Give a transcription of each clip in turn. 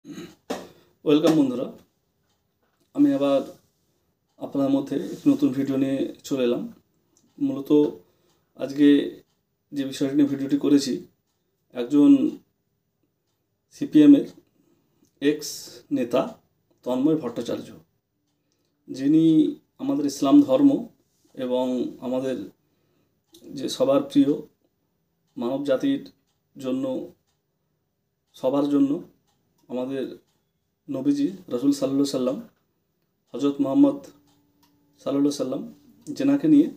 Welcome বন্ধুরা, আমি আবার আপনার মধ্যে একটি নতুন ভিডিও নিয়ে চলে এলাম। মূলত আজকে যে বিষয়টি নিয়ে ভিডিওটি করেছি, একজন সিপিএমের এক্স নেতা তন্ময় ভট্টাচার্য, যিনি আমাদের ইসলাম ধর্ম এবং আমাদের যে সবার প্রিয় মানব জাতির জন্য, সবার জন্য আমাদের নবীজি রসুল সাল্লাল্লাহু সাল্লাম, হজরত মোহাম্মদ সাল্লাল্লাহু সাল্লাম, যেনাকে নিয়ে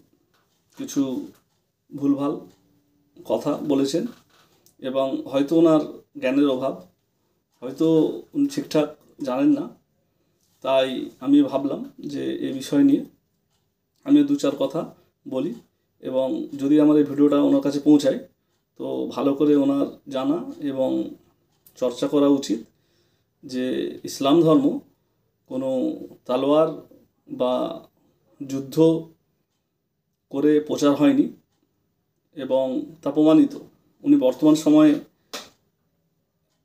কিছু ভুলভাল কথা বলেছেন এবং হয়তো ওনার জ্ঞানের অভাব, হয়তো উনি ঠিকঠাক জানেন না। তাই আমি ভাবলাম যে এই বিষয় নিয়ে আমি দু চার কথা বলি এবং যদি আমার এই ভিডিওটা ওনার কাছে পৌঁছায় তো ভালো করে ওনার জানা এবং চর্চা করা উচিত যে ইসলাম ধর্ম কোনো তালোয়ার বা যুদ্ধ করে প্রচার হয়নি এবং তা প্রমাণিত। উনি বর্তমান সময়ে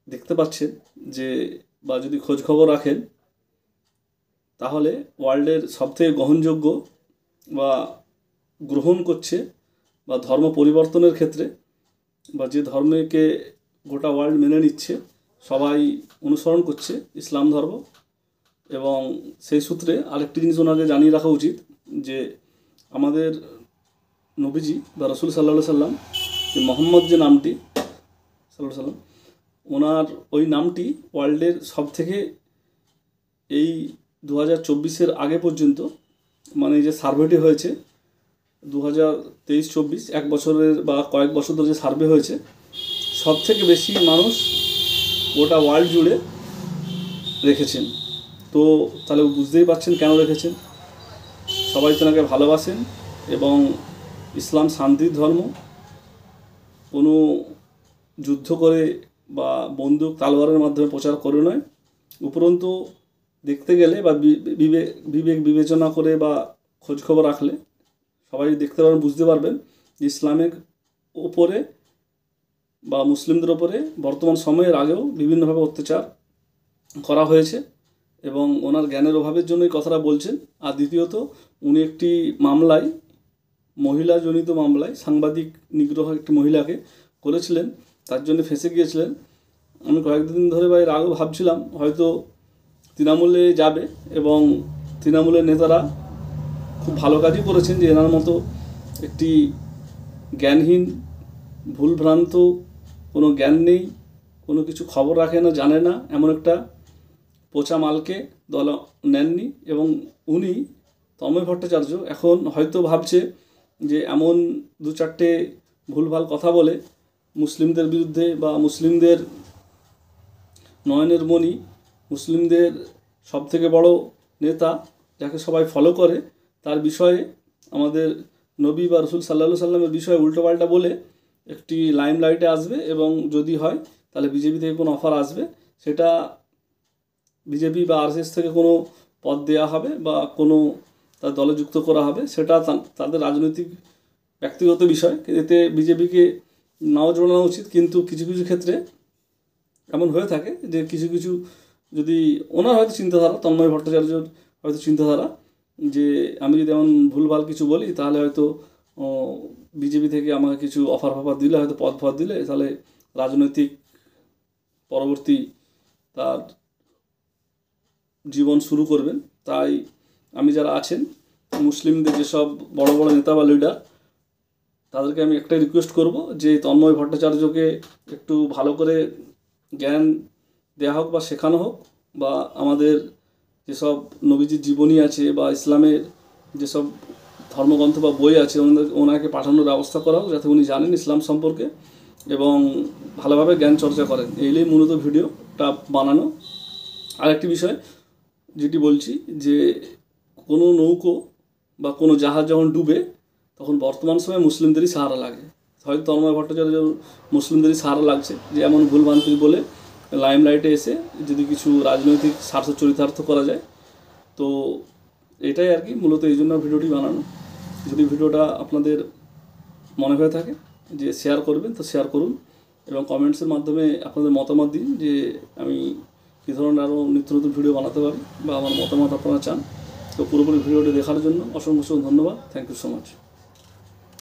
দেখতে পাচ্ছেন যে, বা যদি খোঁজ খবর রাখেন তাহলে ওয়ার্ল্ডের সবথেকে গ্রহণযোগ্য বা গ্রহণ করছে বা ধর্ম পরিবর্তনের ক্ষেত্রে বা যে ধর্মকে গোটা ওয়ার্ল্ড মেনে নিচ্ছে, সবাই অনুসরণ করছে ইসলাম ধর্ম। এবং সেই সূত্রে আরেকটি জিনিস ওনাকে জানিয়ে রাখা উচিত যে আমাদের নবীজি বা রসুল সাল্লাল্লাহু সাল্লাম, যে মোহাম্মদ যে নামটি সাল্লাল্লাহু সাল্লাম, ওনার ওই নামটি ওয়ার্ল্ডের সবথেকে এই 2024 আগে পর্যন্ত, মানে যে সার্ভেটি হয়েছে 2023-24 এক বছরের বা কয়েক বছর ধরে যে সার্ভে হয়েছে, সব থেকে বেশি মানুষ গোটা ওয়ার্ল্ড জুড়ে রেখেছেন। তো তাহলে বুঝতেই পারছেন কেন রেখেছেন। সবাই তেনাকে ভালোবাসেন এবং ইসলাম শান্তির ধর্ম, কোনো যুদ্ধ করে বা বন্দুক তালোয়ারের মাধ্যমে প্রচার করে নয়। উপরন্তু দেখতে গেলে বা বিবেক বিবেচনা করে বা খোঁজখবর রাখলে সবাই দেখতে পারবেন, বুঝতে পারবেন ইসলামের ওপরে বা মুসলিমদের ওপরে বর্তমান সময়ের আগেও বিভিন্নভাবে অত্যাচার করা হয়েছে এবং ওনার জ্ঞানের অভাবের জন্য এই কথাটা বলছেন। আর দ্বিতীয়ত, উনি একটি মামলায়, মহিলাজনিত মামলায় সাংবাদিক নিগ্রহ একটি মহিলাকে করেছিলেন, তার জন্য ফেঁসে গিয়েছিলেন। আমি কয়েকদিন ধরে বা এর আগেও ভাবছিলাম হয়তো তৃণমূলে যাবে এবং তৃণমূলের নেতারা খুব ভালো কাজই করেছেন যে এনার মতো একটি জ্ঞানহীন, ভুলভ্রান্ত, কোনো জ্ঞান নেই, কোনো কিছু খবর রাখে না, জানে না, এমন একটা পচা মালকে দল নেননি। এবং উনি, তন্ময় ভট্টাচার্য, এখন হয়তো ভাবছে যে এমন দু চারটে ভুলভাল কথা বলে মুসলিমদের বিরুদ্ধে বা মুসলিমদের নয়নের মণি, মুসলিমদের সবথেকে বড় নেতা, যাকে সবাই ফলো করে, তার বিষয়ে, আমাদের নবী বা রসুল সাল্লাল্লাহু সাল্লামের বিষয়ে উল্টোপাল্টা বলে একটি লাইমলাইটে আসবে এবং যদি হয় তাহলে বিজেপি থেকে কোনো অফার আসবে, সেটা বিজেপি বা আরএসএস থেকে কোনো পদ দেওয়া হবে বা কোনো তার দলে যুক্ত করা হবে, সেটা তাদের রাজনৈতিক ব্যক্তিগত বিষয়। এতে বিজেপিকে নাও জড়ানো উচিত, কিন্তু কিছু কিছু ক্ষেত্রে এমন হয়ে থাকে যে কিছু কিছু, যদি ওনার হয়তো চিন্তাধারা, তন্ময় ভট্টাচার্যর হয়তো চিন্তাধারা যে আমি যদি এমন ভুলভাল কিছু বলি তাহলে হয়তো বিজেপি থেকে আমাকে কিছু অফার ফফার দিলে, হয়তো পদ দিলে, তাহলে রাজনৈতিক পরবর্তী তার জীবন শুরু করবেন। তাই আমি যারা আছেন মুসলিমদের যেসব বড় বড় নেতা বা লিডার, তাদেরকে আমি একটাই রিকোয়েস্ট করব যে তন্ময় ভট্টাচার্যকে একটু ভালো করে জ্ঞান দেওয়া হোক বা শেখানো হোক, বা আমাদের যেসব নবীজির জীবনী আছে বা ইসলামের যেসব ধর্মগ্রন্থ বা বই আছে ওনাকে পাঠানোর ব্যবস্থা করা হোক, যাতে উনি জানেন ইসলাম সম্পর্কে এবং ভালোভাবে জ্ঞান চর্চা করেন। এইটাই মূলত ভিডিওটা বানানো। আরেকটি বিষয় যেটি বলছি, যে কোনো নৌকো বা কোনো জাহাজ যখন ডুবে তখন বর্তমান সময়ে মুসলিমদেরই সাহারা লাগে। হয়তো তন্ময় ভট্টাচার্য মুসলিমদেরই সাহারা লাগছে, যে এমন ভুলভ্রান্তি বলে লাইমলাইটে এসে যদি কিছু রাজনৈতিক স্বার্থ চরিতার্থ করা যায়। তো এটাই আর কি, মূলত এই জন্য ভিডিওটি বানানো। যদি ভিডিওটা আপনাদের মনে হয়ে থাকে যে শেয়ার করবেন তো শেয়ার করুন এবং কমেন্টসের মাধ্যমে আপনাদের মতামত দিন যে আমি কী ধরনের আরও নিত্য নতুন ভিডিও বানাতে পারি বা আমার মতামত আপনারা চান। তো পুরোপুরি ভিডিওটি দেখার জন্য অসংখ্য ধন্যবাদ। Thank you so much.